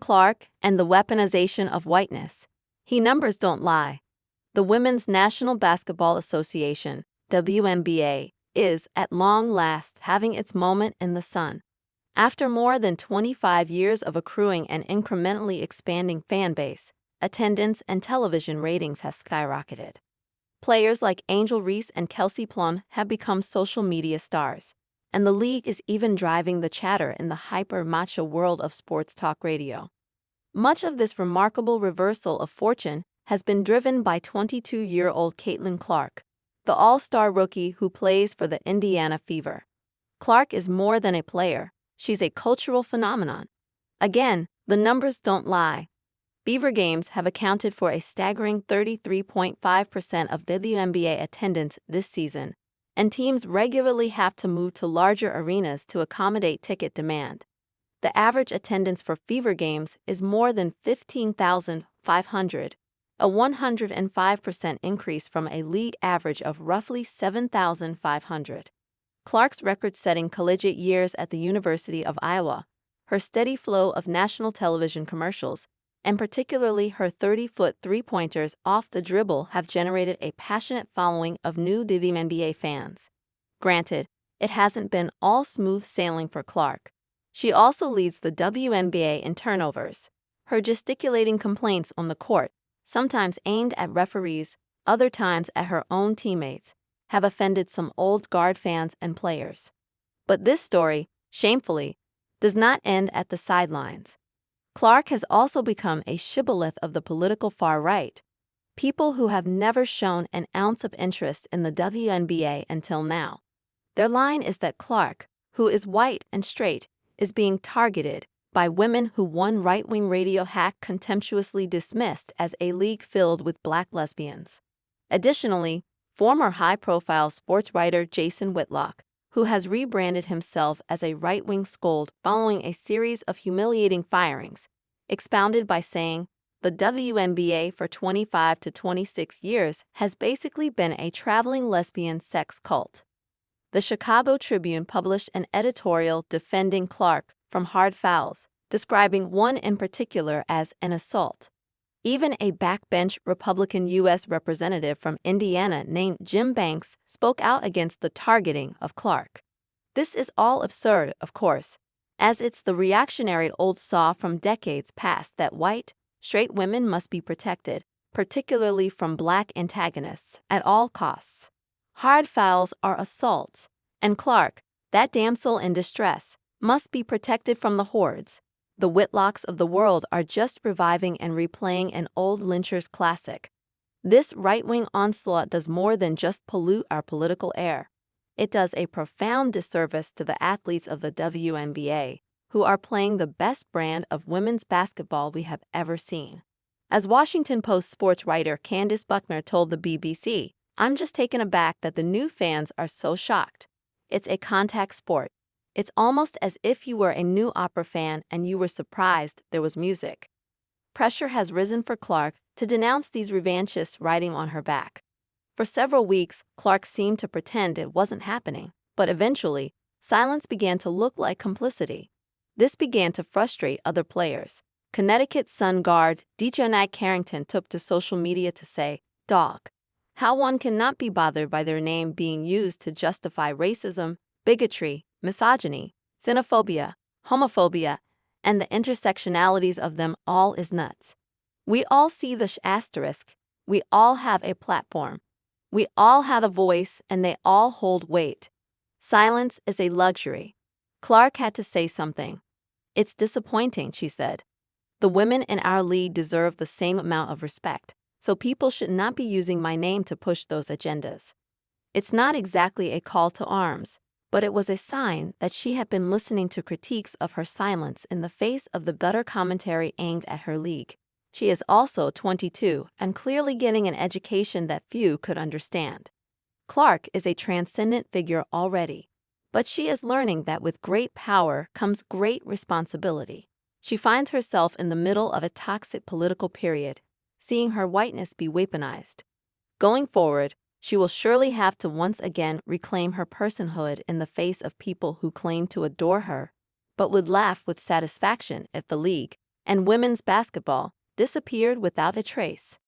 Clark and the Weaponization of Whiteness. Numbers don't lie. The Women's National Basketball Association, WNBA, is, at long last, having its moment in the sun. After more than 25 years of accruing an incrementally expanding fan base, attendance and television ratings have skyrocketed. Players like Angel Reese and Kelsey Plum have become social media stars, and the league is even driving the chatter in the hyper-macho world of sports talk radio. Much of this remarkable reversal of fortune has been driven by 22-year-old Caitlin Clark, the all-star rookie who plays for the Indiana Fever. Clark is more than a player, she's a cultural phenomenon. Again, the numbers don't lie. Fever games have accounted for a staggering 33.5% of WNBA attendance this season, and teams regularly have to move to larger arenas to accommodate ticket demand. The average attendance for Fever games is more than 15,500, a 105% increase from a league average of roughly 7,500. Clark's record-setting collegiate years at the University of Iowa, her steady flow of national television commercials, and particularly her 30-foot three-pointers off the dribble have generated a passionate following of new WNBA fans. Granted, it hasn't been all smooth sailing for Clark. She also leads the WNBA in turnovers. Her gesticulating complaints on the court, sometimes aimed at referees, other times at her own teammates, have offended some old guard fans and players. But this story, shamefully, does not end at the sidelines. Clark has also become a shibboleth of the political far right, people who have never shown an ounce of interest in the WNBA until now. Their line is that Clark, who is white and straight, is being targeted by women who one right-wing radio hack contemptuously dismissed as a league filled with black lesbians. Additionally, former high-profile sports writer Jason Whitlock, who has rebranded himself as a right-wing scold following a series of humiliating firings, expounded by saying, "The WNBA for 25 to 26 years has basically been a traveling lesbian sex cult." The Chicago Tribune published an editorial defending Clark from hard fouls, describing one in particular as an assault. Even a backbench Republican U.S. representative from Indiana named Jim Banks spoke out against the targeting of Clark. This is all absurd, of course, as it's the reactionary old saw from decades past that white, straight women must be protected, particularly from black antagonists, at all costs. Hard fouls are assaults, and Clark, that damsel in distress, must be protected from the hordes. The Whitlocks of the world are just reviving and replaying an old lynchers classic. This right-wing onslaught does more than just pollute our political air. It does a profound disservice to the athletes of the WNBA, who are playing the best brand of women's basketball we have ever seen. As Washington Post sports writer Candace Buckner told the BBC, "I'm just taken aback that the new fans are so shocked. It's a contact sport. It's almost as if you were a new opera fan and you were surprised there was music." Pressure has risen for Clark to denounce these revanchists riding on her back. For several weeks, Clark seemed to pretend it wasn't happening, but eventually, silence began to look like complicity. This began to frustrate other players. Connecticut Sun guard Dejonae Carrington took to social media to say, "Dog, how one cannot be bothered by their name being used to justify racism, bigotry, misogyny, xenophobia, homophobia, and the intersectionalities of them all is nuts. We all see the asterisk, we all have a platform, we all have a voice, and they all hold weight. Silence is a luxury." Clark had to say something. "It's disappointing," she said. "The women in our league deserve the same amount of respect, so people should not be using my name to push those agendas." It's not exactly a call to arms, but it was a sign that she had been listening to critiques of her silence in the face of the gutter commentary aimed at her league. She is also 22 and clearly getting an education that few could understand. Clark is a transcendent figure already, but she is learning that with great power comes great responsibility. She finds herself in the middle of a toxic political period, seeing her whiteness be weaponized. Going forward, she will surely have to once again reclaim her personhood in the face of people who claim to adore her, but would laugh with satisfaction if the league, and women's basketball disappeared without a trace.